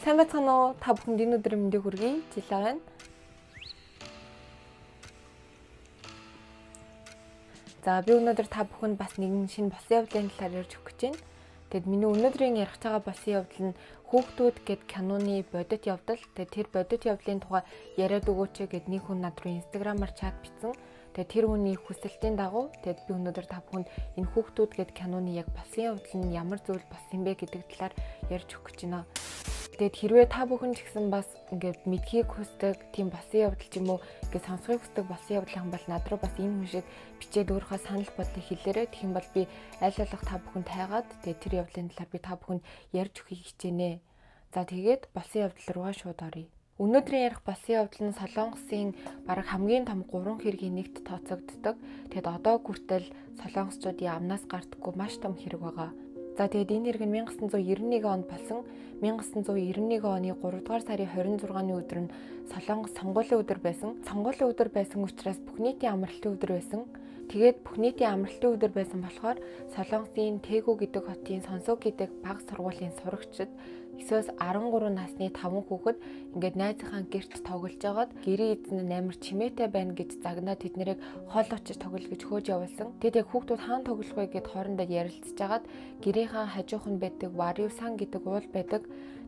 Сайн байцгаана уу? Та бүхэнд энэ өдрийн мэндийг хүргэе. Жилаа байна. За би өнөөдөр та бүхэнд бас нэгэн шинэ босон явдлын талаар ярьж өгөх гэж байна. Тэгэд миний өнөөдрийн ярих байгаа босон явдал нь хүүхдүүд гэд киноны бодит явдал. Тэгээд тэр бодит явдлын тухай яриад өгөөч гэд нэг хүн над руу инстаграмаар чат бичсэн. Тэгээд тэр хүний хүсэлтийн дагуу тэгэд би өнөөдөр та бүхэнд энэ хүүхдүүд гэд киноны яг босон явдал нь ямар зүйл болсон бэ гэдэг талаар ярьж өгөх гэж байна. Тэгээд хэрвээ та бүхэн ч гэсэн бас ингээд мэдхийг хүсдэг тийм босон явдал ч юм уу ингээд сонсхийг хүсдэг босон явдлын бол над руу бас энэ хүн шиг бичээд өөрийнхөө санал бодлыг хэлээрэй. Тэгэх юм бол би аль болох та бүхэнд хайгаад тэгээд тэр явдлын талаар би та бүхэнд ярьж өгөхийг хичээнэ. За тэгээд босон явдал руугаа шууд оръё. Өнөөдрийн ярих босон явдал нь Солонгосын бараг хамгийн том 3 хэргийн нэгт тооцогддог. Тэгэд одоо хүртэл солонгосчуудын амнаас гардаггүй маш том хэрэг байгаа. За тэгээд энэ хэрэг нь 1991 онд болсон. 1991 оны 3 дугаар сарын 26-ны өдөр нь Солонгос сонгуулийн өдөр байсан. Сонгуулийн өдөр байсан учраас бүх нийтийн амралтын өдөр байсан. Тэгээд бүх нийтийн амралтын өдөр байсан болохоор Солонгосын Тэгү гэдэг хотын Сонсоо гэдэг бага сургуулийн сурагчид эсвэл 13 насны 5 хүүхэд ингээд найзынхаа гэрт тоглож байгаад гэрийн эзэн нь амар чимээтэй байна гэж загнаад тэднийг хол очиж тоглох гэж хөөж явуулсан. Тэгэд яг хүүхдүүд хаана тоглох вэ гэд хоорондоо ярилцж байгаад гэрийнхаа хажуух нь байдаг Варюсан гэдэг уул байдаг.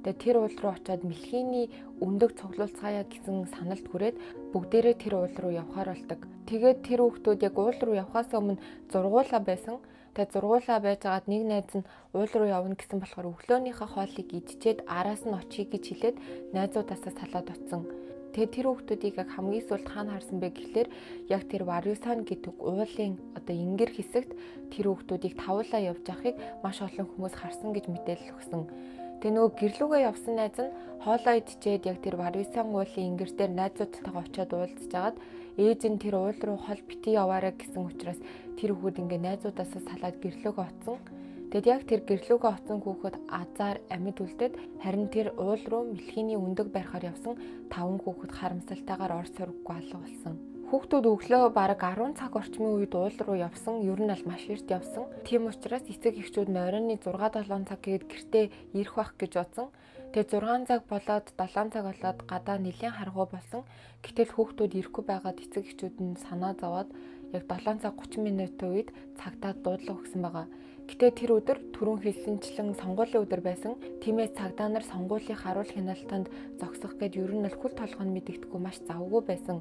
Тэгээд тэр уул руу очиод мэлхийний өндөг цуглуулцгаая гэсэн саналд хүрээд бүгдээрээ тэр уул руу явхаар болдог. Тэгээд тэр хүүхдүүд яг уул руу явхаас өмнө зургуулаа байсан. Тэгээд зургуулаа байжгаад нэг найз нь уул руу явна гэсэн болохоор өглөөнийхөө хоолыг идчихэд араас нь очие гэж хэлээд найзуудаасаа салаад утсан. Тэгээд тэр хүүхдүүдийг яг хамгийн сүүлд хаана харсан бэ гэхлээр яг тэр Варюсан гэдэг уулын одоо ингэр хэсэгт тэр хүүхдүүдийг тавуулаа явж байхыг маш олон хүмүүс харсан гэж мэдээлэл өгсөн. Тэгээ нөгөө гэрлүүгээ явсан найз нь хоолоо идчихэд яг тэр Варюсан уулын ингэр дээр найзуудтайгаа очиод уулзж агаад ээж нь тэр уул руу хол бити яваарай гэсэн учраас тэр хүүхэд ингээ найзуудаасаа салаад гэрлүүгээ оцсон. Тэгэд яг тэр гэрлүүгээ оцсон хүүхэд азар амьд үлдээд харин тэр уул руу мэлхийний өндөг барихаар явсан 5 хүүхэд харамсалтайгаар ор сурггүй алга болсон. Хүүхдүүд өглөө бараг 10 цаг орчмын үед уул руу явсан. Ер нь бол маш эрт явсан. Тийм учраас эцэг эхчүүд нь оройны 6-7 цаг гээд гэртээ ирэх байх гэж бодсон. Тэгээ 6 цаг болоод 7 цаг болоод гадаа нэлээд харгуу болсон. Гэтэл хүүхдүүд ирэхгүй байгаад эцэг эхчүүд нь санаа зовоод яг 7 цаг 30 минутын үед цагтаа дуудлага өгсөн байгаа. Гэтэ тэр өдөр түрүүн хэлсэнчлэн сонгуулийн өдөр байсан. Тиймээс цагдаа нар сонгуулийн харуул хяналтанд зогсох гээд ер нь л хүл толгойн мэдэгдэхгүй маш завгүй байсан.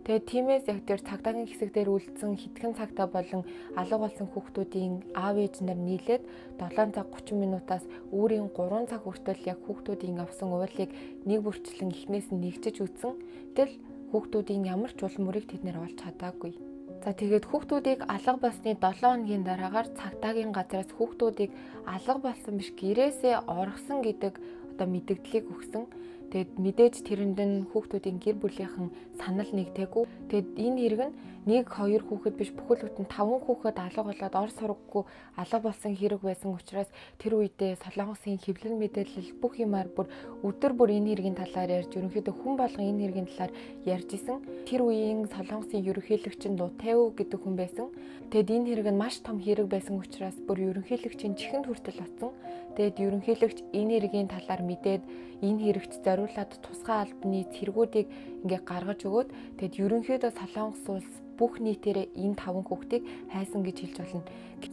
Тэгээд тиймээс яг тэр цагдаагийн хэсэг дээр үлдсэн хэдхэн цагтаа болон алга болсон хүүхдүүдийн аав ээж нар нийлээд 7 цаг 30 минутаас өөрийн 3 цаг хүртэл яг хүүхдүүдийн авсан уулыг нэг бүрчлэн эхнээс нь нэгжиж үтсэн. Гэтэл хүүхдүүдийн ямар ч ул мөрийг тэд нэр олж чадаагүй. За тэгээд хүүхдүүдийг алга болсны 7 хоногийн дараагаар цагдаагийн газраас хүүхдүүдийг алга болсон биш гэрээсээ оргосон гэдэг одоо мэдээллийг өгсөн. Тэгэд мэдээж тэрэнд нь хүүхдүүдийн гэр бүлийнхэн санал нэгтээгүй. Тэгэд энэ хэрэг нь 1-2 хүүхэд биш бүхэл бүтэн 5 хүүхэд алга болоод ор сургаггүй алга болсон хэрэг байсан учраас тэр үедээ Солонгосын хэвлэл мэдээлэл бүх юмар бүр өдөр бүр энэ хэргийн талаар ярьж ерөнхийдөө хүн болгон энэ хэргийн талаар ярьж исэн. Тэр үеийн Солонгосын ерөнхийлөгч нь Лутеу гэдэг хүн байсан. Тэгэд энэ хэрэг нь маш том хэрэг байсан учраас бүр ерөнхийлөгчийн чихэнд хүртэл оцсон. Тэгэд ерөнхийлөгч энэ хэргийн талаар мэдээд энэ хэрэгт зориулаад тусгай албаны цэргүүдийг ингээ гаргаж өгөөд тэгэд ерөнхийдөө Солонгос улс бүх нийтээрээ энэ 5 хүүхдийг хайсан гэж хэлж болно.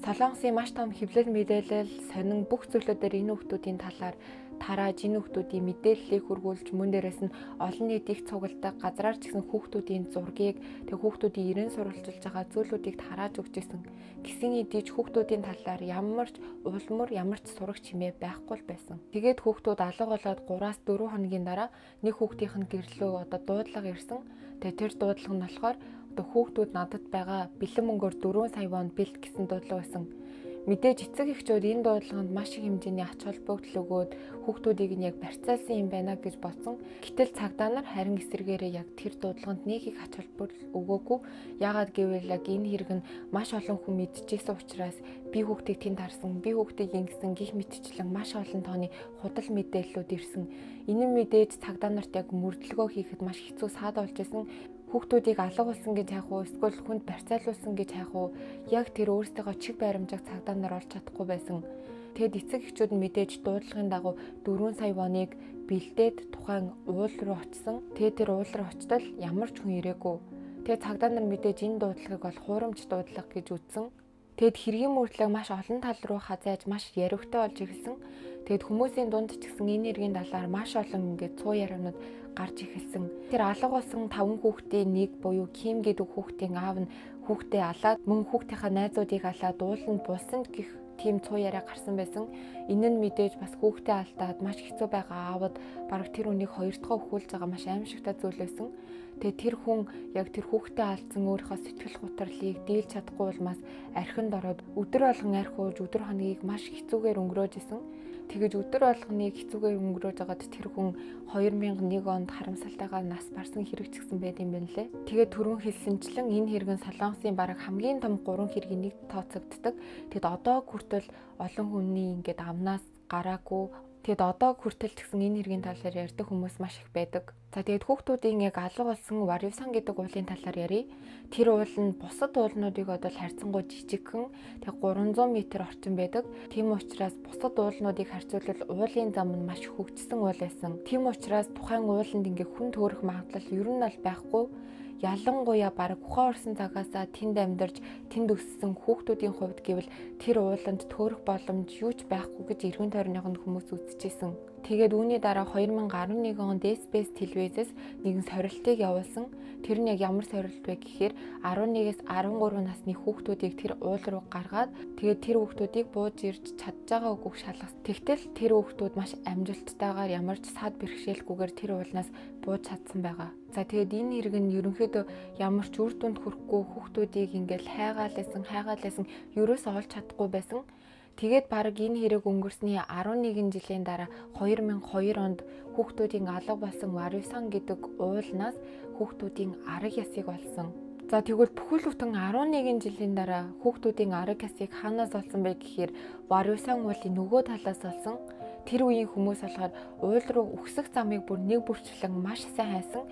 Солонгосын маш том хэвлэл мэдээлэл сонин бүх зүйлүүдээр энэ хүүхдүүдийн талаар тарааж энэ хүүхдүүдийн мэдээллийг хургуулж мөн дээрээс нь олон нийт их цугладаг газраар ч гэсэн хүүхдүүдийн зургийг тэг хүүхдүүдийн ирэн сурвалжилж байгаа зүйлүүдийг тарааж өгч ирсэн. Гисэн эдийч хүүхдүүдийн талаар ямар ч улмөр ямар ч сурах чимээ байхгүй л байсан. Тэгээд хүүхдүүд алга болоод 3-4 хоногийн дараа нэг хүүхдийнх нь гэрлөө одоо дуудлага ирсэн. Тэгээд тэр дуудлага нь болохоор одоо хүүхдүүд надад байгаа бэлэн мөнгөөр 4 сая вон бэлт гэсэн дуудлага байсан. Мэдээж эцэг эхчүүд энэ дуудлаганд маш их хэмжээний ач холбогдол өгөөд хүүхдүүдийг нь яг барьцаалсан юм байна гэж бодсон. Гэтэл цагдаа нар харин эсрэгээрээ яг тэр дуудлаганд нэг их ач холбогдол өгөөгүй. Яагаад гэвэл яг энэ хэрэг нь маш олон хүн мэдчихсэн учраас би хүүхдийг тэнд харсан, би хүүхдийг ингэсэн гих мэтчлэн маш олон тооны худал мэдээллүүд ирсэн. Энэ мэдээж цагдаа нарт яг мөрдлөгөө хийхэд маш хэцүү саад болж исэн. Хүүхдүүдийг алга болсон гэж хайх уу, эсвэл хүнд барьцаалуулсан гэж хайх уу, яг тэр өөрсдийнхөө чиг баримжааг цагдаа нар олж чадахгүй байсан. Тэгэд эцэг эхчүүд нь мэдээж дуудлагын дагуу 4 сая воныг бэлдээд тухайн уул руу очсон. Тэгээд тэр уул руу очтол ямар ч хүн ирээгүй. Тэгээд цагдаа нар мэдээж энэ дуудлагыг бол хуурамч дуудлага гэж үзсэн. Тэгэд хэргийн мөрдлөг маш олон тал руу хазааж маш яривтай болж эхэлсэн. Тэгэд хүмүүсийн дунд ч гэсэн энэ хэргийн талаар маш олон ингээд цуу ярианууд гарч эхэлсэн. Тэр алга болсон 5 хүүхдийн нэг буюу Ким гэдэг хүүхдийн аав нь хүүхдээ алаад мөн хүүхдийнхаа найзуудыг алаад ууланд булсан гэх тийм цуу яриа гарсан байсан. Энэ нь мэдээж бас хүүхдээ алдаад маш хэцүү байгаа аавд бараг тэр үнийг хоёр дахь өхүүлж байгаа маш аимшигтай зүйл байсан. Тэгээ тэр хүн яг тэр хүүхдээ алдсан өөрийнхөө сэтгэл гутралыг дийлж чадахгүй улмаас архинд ороод өдөр болгон архи ууж өдөр хоногийг маш хэцүүгээр өнгөрөөж исэн. Тэгэж өдөр болгоныг хэцүүгээр өнгөрөөж байгаад тэр хүн 2001 онд харамсалтайгаар нас барсан хэрэг ч гэсэн байд юм байна лээ. Тэгээд түрүүн хэлсэнчлэн энэ хэрэгэн Солонгосын бараг хамгийн том 3 хэргийн нэг тооцогддог. Тэгэд одоо хүртэл олон хүний ингээд амнаас гараагүй. Тэгэд одоо хүртэл ч гэсэн энэ хэргийн талаар ярьдаг хүмүүс маш их байдаг. За тэгээд хүүхдүүдийн яг алга болсон Варюсан гэдэг уулын талаар ярив. Тэр уул нь бусад уулнуудыг одоо харьцангуй жижигхэн тэг 300 м орчим байдаг. Тийм учраас бусад уулнуудыг харьцуулбал уулын зам нь маш хөгжсөн уул байсан. Тийм учраас тухайн ууланд ингээ хүн төөрөх магадлал ер нь бол байхгүй. Ялангуяа бараг ухаан орсон цагаасаа тэнд амьдарч тэнд өссөн хүүхдүүдийн хувьд гэвэл тэр ууланд төөрөх боломж юу ч байхгүй гэж эргэн тойрныхонд хүмүүс үзчихсэн. Тэгээд үүний дараа 2011 онд SBS телевизээс нэгэн сорилтыг явуулсан. Тэр нь яг ямар сорилт вэ гэхээр 11-ээс 13 насны хүүхдүүдийг тэр уул руу гаргаад тэгээд тэр хүүхдүүдийг бууж ирж чадж байгаа үгүйг шалгасан. Тэгтэл тэр хүүхдүүд маш амжилттайгаар ямар ч сад бэрхшээлгүйгээр тэр уулнаас бууж чадсан байгаа. За тэгээд энэ хэрэг нь ерөнхийдөө ямар ч үр дүнд хүрэхгүй хүүхдүүдийг ингээл хайгаалсан ерөөсөө олж чадахгүй байсан. Тэгээд бараг энэ хэрэг өнгөрсний 11 жилийн дараа 2002 онд хүүхдүүдийн алга болсон Варюсан гэдэг уулнаас хүүхдүүдийн арга ясыг олсон. За тэгвэл бүхэл бүтэн 11 жилийн дараа хүүхдүүдийн арга ясыг хаанаас олсон бэ гэхээр Варюсан уулын нөгөө талаас олсон. Тэр үеийн хүмүүс болохоор уул руу үхсэх замыг бүр нэг бүрчлэн маш сайн хайсан.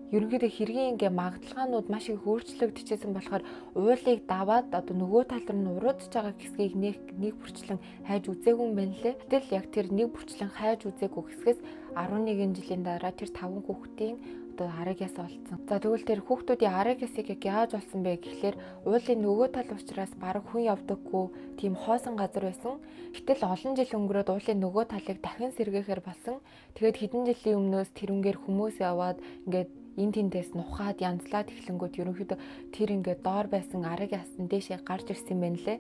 Ерөнхийдөө хэргийн ингээ магадлалгаанууд маш их өөрчлөгдөжсэн болохоор уулыг даваад одоо нөгөө тал руу нь уруудж байгаа хэсгийг нэг бүрчлэн хайж үзээгүй юм байна лээ. Гэтэл яг тэр нэг бүрчлэн хайж үзээгүй хэсгээс 11 жилийн дараа тэр 5 хүүхдийн одоо арга яс олцсон. За тэгвэл тэр хүүхдүүдийн арга ясыг яг яаж олсон бэ гэхлээр уулын нөгөө тал учраас бараг хүн явдаггүй тийм хоосон газар байсан. Гэтэл олон жил өнгөрөөд уулын нөгөө талыг дахин сэргээхээр болсон. Тэгээд хэдэн жилийн өмнөөс тэрнгээр хүмүүс яваад ингээд энэ тэндээс нухаад янзлаад эхлэнгүүт ерөнхийдөө тэр ингээд доор байсан арга ясан дээшээ гарч ирсэн юм байна лээ.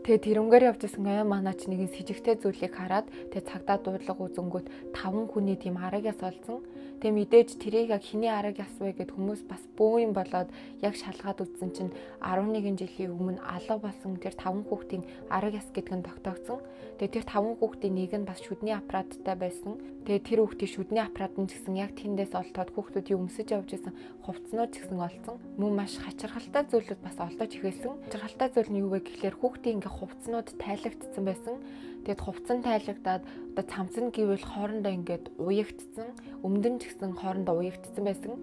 Тэгээ тэрнгээр явж исэн манаач нэгэн с ิจ гтэй зүйлийг хараад тэгээ цагдаа дуудлага үзэнгүүт 5 хүний тийм арга яс олсон. Тэгээ мэдээж тэрийг яг хэний арга яс вэ гэд хүмүүс бас бөөм болоод яг шалгаад үзсэн чинь 11 жилийн өмнө алга болсон тэр 5 хүүхдийн арга яс гэдэг нь тогтоогдсон. Тэгээ тэр 5 хүүхдийн нэг нь бас шүдний аппараттай байсан. Тэгээ тэр хүүхдийн шүдний аппарат нь ч гэсэн яг тэндээс олдоод хүүхдүүдийн өмсөж явж исэн хувцснууд ч гэсэн олсон. Мөн маш хачирхалтай зүйлүүд бас олдож эхэлсэн. Хачирхалтай зүйл нь юу вэ гэхлээр хүүхдийн ингээ хувцснууд тайлагдсан байсан. Тэгэд хувцсан тайлагдаад одоо цамцэн гэвэл хоорондоо ингээд уягдсан, өмдөн ч гэсэн хоорондоо уягдсан байсан.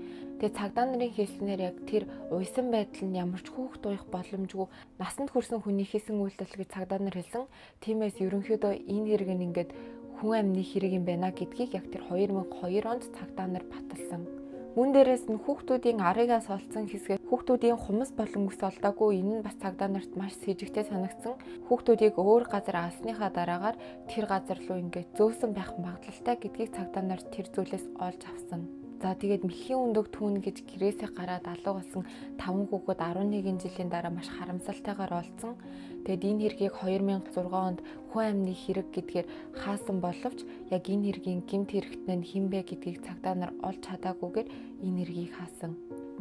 Тэгээд цагдаа нарын хэлснээр яг тэр уйсан байдал нь ямар ч хүүхд уях боломжгүй насанд хүрсэн хүний хийсэн үйлдэл гэж цагдаа нар хэлсэн. Тиймээс ерөнхийдөө энэ хэрэг нь ингээд хүн амны хэрэг юм байна гэдгийг яг тэр 2002 онд цагдаа нар баталсан. Мөн дээрээс нь хүүхдүүдийн аргаас олцсон хэсгээ хүүхдүүдийн хумс болон үс олдоогүй энэ нь бас цагдаа нарт маш с ิจ гтэй санагдсан. Хүүхдүүдийг өөр газар алсныхаа дараагаар тэр газар руу ингээд зөөсөн байх магадлалтай гэдгийг цагдаа нар тэр зүйлээс олж авсан. За тэгээд мэлхийн өндөг түүн гэж гэрээсээ гараад алга болсон 5 хүүхэд 11 жилийн дараа маш харамсалтайгаар олцсон. Тэгэд энэ хэргийг 2006 онд хүн амны хэрэг гэдгээр хаасан боловч яг энэ хэргийн гэмт хэрэгтэн нь хэн бэ гэдгийг цагдаа нар олж чадаагүйгээр энэ хэргийг хаасан.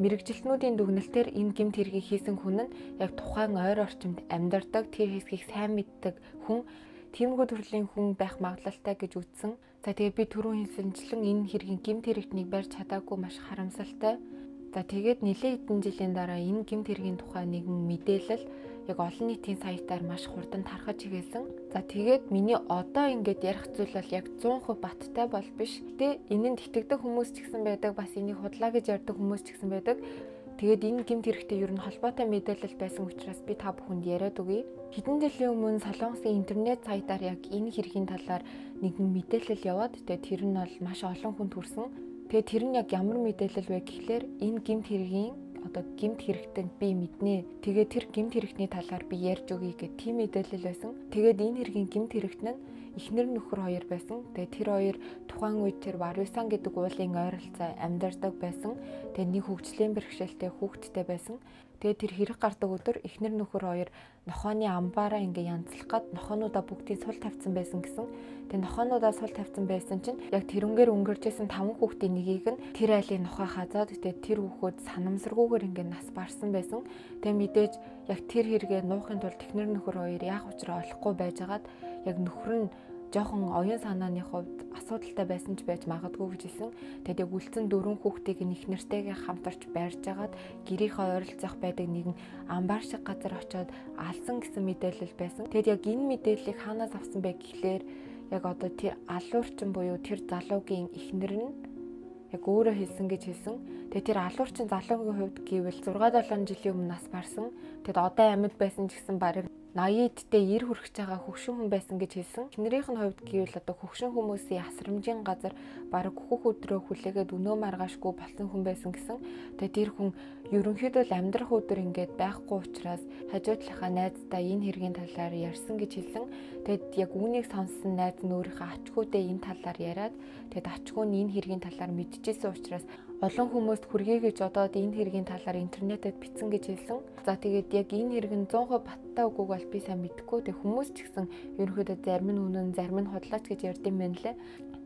Мэргэжилтнүүдийн дүгнэлтээр энэ гэмт хэргийг хийсэн хүн нь яг тухайн ойр орчимд амьдардаг, тэр хэсгийг сайн мэддэг хүн, тиймгүй төрлийн хүн байх магадлалтай гэж үзсэн. За тэгээд би түрүүн хэлсэнчлэн энэ хэргийн гэмт хэрэгтнийг барьж чадаагүй маш харамсалтай. За тэгээд нэлээд хэдэн жилийн дараа энэ гэмт хэргийн тухай нэгэн мэдээлэл яг олон нийтийн сайтаар маш хурдан тархаж эхэлсэн. За тэгээд миний одоо ингээд ярих зүйл бол яг 100% баттай бол биш. Тэ энэнд итгэдэг хүмүүс ч гэсэн байдаг, бас энийг худлаа гэж ярьдаг хүмүүс ч гэсэн байдаг. Тэгээд энэ гэмт хэрэгтэй ер нь холбоотой мэдээлэл байсан учраас би та бүхэнд яриад өгье. Хэдэн жилийн өмнө Солонгосын интернет сайтаар яг энэ хэргийн талаар нэгэн мэдээлэл яваад тэгээд тэр нь бол маш олон хүнд хүрсэн. Тэгээд тэр нь яг ямар мэдээлэл вэ гэхлээр энэ гэмт хэргийн одоо гэмт хэрэгтэнд би мэднэ. Тэгээд тэр гэмт хэрэгтний талаар би ярьж өгье гэх тийм мэдээлэл байсан. Тэгээд энэ хэргийн гэмт хэрэгт нь эхнэр нөхөр хоёр байсан. Тэгээд тэр хоёр тухайн үед тэр Вариусан гэдэг уулын ойролцоо амьдардаг байсан. Тэгээд нэг хөгжлийн бэрхшээлтэй хүүхэдтэй байсан. Тэгээд тэр хэрэг гардаг өдөр эхнэр нөхөр хоёр нохооны амбаараа ингээ янзлах гад нохоонуудаа бүгдийг сул тавьсан байсан гэсэн. Тэгээд нохоонуудаа сул тавьсан байсан чинь яг тэрнгээр өнгөржсэн 5 хүүхдийн нэгийг нь тэр айлын нохоо хазаад тэгээд тэр хүүхэд санамсаргүйгээр ингээ нас барсан байсан. Тэгээд мэдээж яг тэр хэрэгээ нуухын тулд эхнэр нөхөр хоёр яах учраа олохгүй байжгаад яг нөхөр нь жоохон оюун санааны хувьд асуудалтай байсан ч байж магадгүй гэж хэлсэн. Тэгээд яг үлдсэн 4 хүүхдийг их нэртэйгээ хамтарч байрж агаад гэрийнхээ ойролцоох байдаг нэгэн амбар шиг газар очиод алсан гэсэн мэдээлэл байсан. Тэгээд яг энэ мэдээллийг хаанаас авсан бэ гэхлээр яг одоо тэр алуурчин буюу тэр залуугийн эхнэр нь яг өөрөө хэлсэн гэж хэлсэн. Тэгээд тэр алуурчин залуугийн хувьд гэвэл 6-7 жилийн өмнө нас барсан. Тэгээд одоо амьд байсан ч гэсэн барыг 80-дтэй 90 хүрэх байгаа хөгшин хүн байсан гэж хэлсэн. Эхнэрийнх нь хувьд гэвэл одоо хөгшин хүмүүсийн асрамжийн газар бараг хөх өдрөө хүлээгээд өнөө маргаашгүй болсон хүн байсан гэсэн. Тэгээд тэр хүн ерөнхийдөө л амьдрах өдөр ингээд байхгүй учраас хажуудлынхаа найздаа энэ хэргийн талаар ярьсан гэж хэлсэн. Тэгээд яг үүнийг сонссон найз нь өөрийнхөө ачгуудаа энэ талаар яриад тэгээд ачгуу нь энэ хэргийн талаар мэдчихсэн учраас олон хүмүүст хүргэе гэж одоод энэ хэргийн талаар интернетэд бичсэн гэж хэлсэн. За тэгээд яг энэ хэрэг нь 100% баттай үгүйг бол би сайн мэдэхгүй. Тэг хүмүүс ч гэсэн ерөнхийдөө зарим нь үнэн, зарим нь худлаач гэж ярьд юм байна лээ.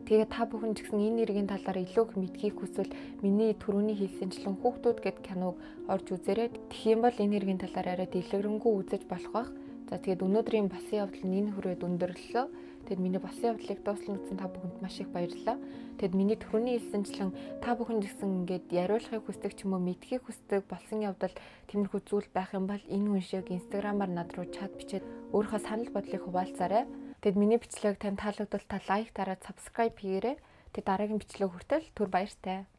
Тэгээд та бүхэн ч гэсэн энэ хэргийн талаар илүү их мэдхийг хүсвэл миний түрүүний хэлсэнчлэн Хүүхдүүд гэд киног орж үзээрэй. Тэгэх юм бол энэ хэргийн талаар арай дэлгэрэнгүй үзэж болох бах. За тэгээд өнөөдрийн басан явдал нь энэ хүрээд өндөрлөлөө. Тэгэд миний басан явдлыг дуусган үзсэн та бүхэнд маш их баярлалаа. Тэгэд миний түрүүний хэлсэнчлэн та бүхэн гэсэн ингээд яриулахыг хүсдэг ч юм уу мэдхийг хүсдэг болсон явдал тиймэрхүү зүйл байх юм бол энэ үншийг инстаграмаар над руу чат бичээд өөрийнхөө санал бодлыг хуваалцаарай. Тэгэд миний бичлэг танд таалагдвал та лайк дараад subscribe хийгээрэй. Тэгэд дараагийн бичлэг хүртэл түр баяртай.